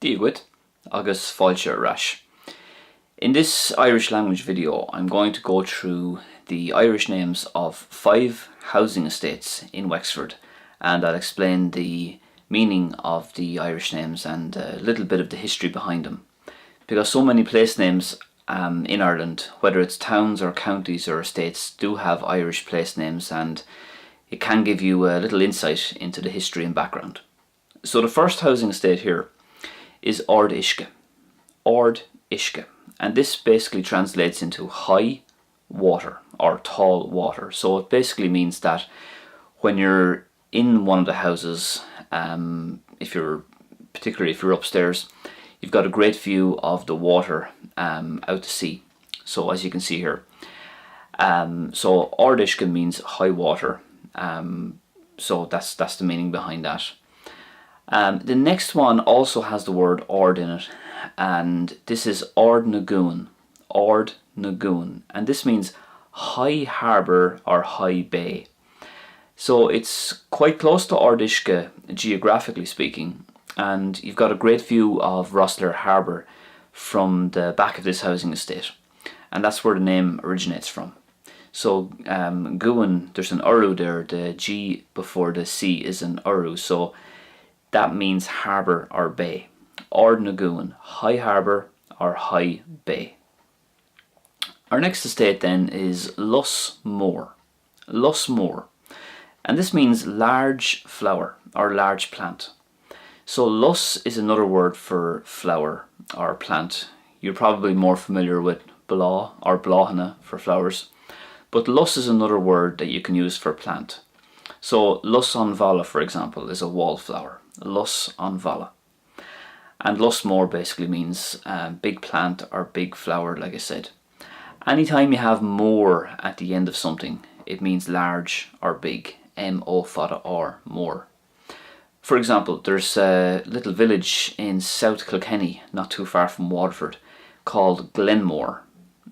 Díogwit, agus fáilte rash. In this Irish language video, I'm going to go through the Irish names of 5 housing estates in Wexford, and I'll explain the meaning of the Irish names and a little bit of the history behind them. Because so many place names in Ireland, whether it's towns or counties or estates, do have Irish place names, and it can give you a little insight into the history and background. So the first housing estate here is Ard Uisce. Ard Uisce. And this basically translates into high water or tall water. So it basically means that when you're in one of the houses, particularly if you're upstairs, you've got a great view of the water out to sea. So as you can see here, so Ard Uisce means high water. So that's the meaning behind that. The next one also has the word Ard in it, and this is Ard na Gún. Ard na Gún, and this means high harbour or high bay. So it's quite close to Ard Uisce geographically speaking, and you've got a great view of Rossler Harbour from the back of this housing estate, and that's where the name originates from. So Gún, there's an uru there, the G before the C is an uru, so that means harbour or bay. Ard na Gún, high harbour or high bay. Our next estate then is Lusmore. Lusmore, and this means large flower or large plant. So Lus is another word for flower or plant. You're probably more familiar with blá or bláhanna for flowers, but Lus is another word that you can use for plant. So Lus an Bhalla, for example, is a wallflower. Lus an Bhalla. And Lusmore basically means big plant or big flower, like I said. Anytime you have more at the end of something, it means large or big. M-O fada R, more. For example, there's a little village in South Kilkenny, not too far from Waterford, called Glenmore.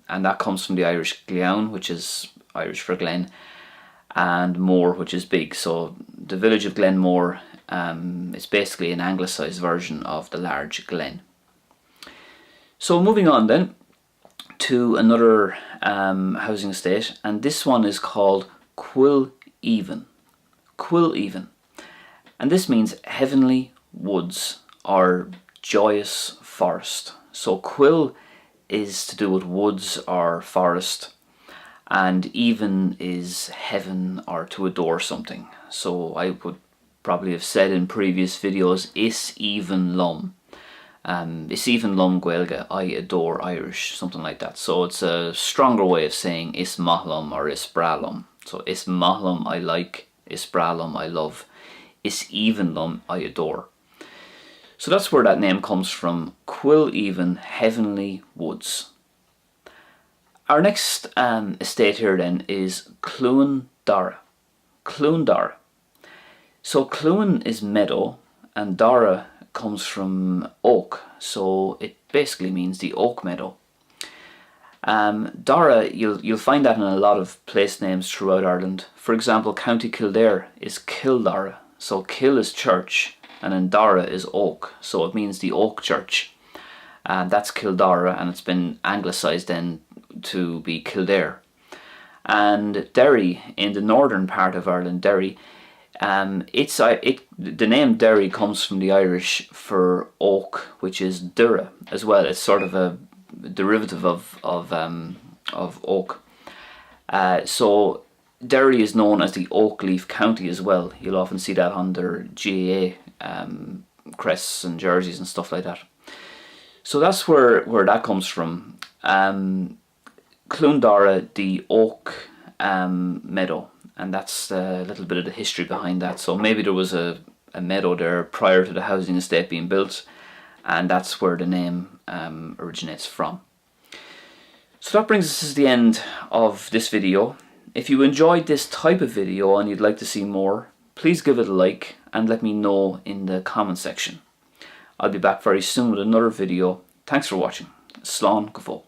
And that comes from the Irish Glean, which is Irish for Glen, and More, which is big. So the village of Glenmore is basically an anglicised version of the large glen. So moving on then to another housing estate, and this one is called Cuil Even. Cuil Even. And this means heavenly woods or joyous forest. So Cuil is to do with woods or forest, and even is heaven or to adore something. So I would probably have said in previous videos, Is even lum. Is even lum Gaeilge, I adore Irish, something like that. So it's a stronger way of saying Is mahlum or Is bralum. So Is mahlum I like, Is bralum I love, Is even lum I adore. So that's where that name comes from, Cuil Even, heavenly woods. Our next estate here then is Kildare. Kildare. So Clun is meadow, and Dara comes from oak, so it basically means the oak meadow. Dara, you'll find that in a lot of place names throughout Ireland. For example, County Kildare is Kildare, so Kil is church, and then Dara is oak, so it means the oak church. And that's Kildare, and it's been anglicised then to be Kildare. And Derry, in the northern part of Ireland, Derry, the name Derry comes from the Irish for oak, which is dura as well. It's sort of a derivative of oak. So Derry is known as the Oak Leaf County as well. You'll often see that on their GAA crests and jerseys and stuff like that. So that's where that comes from. Kildare, the oak meadow, and that's a little bit of the history behind that. So maybe there was a meadow there prior to the housing estate being built, and that's where the name originates from. So that brings us to the end of this video. If you enjoyed this type of video and you'd like to see more, please give it a like and let me know in the comment section. I'll be back very soon with another video. Thanks for watching. Slán go fóill.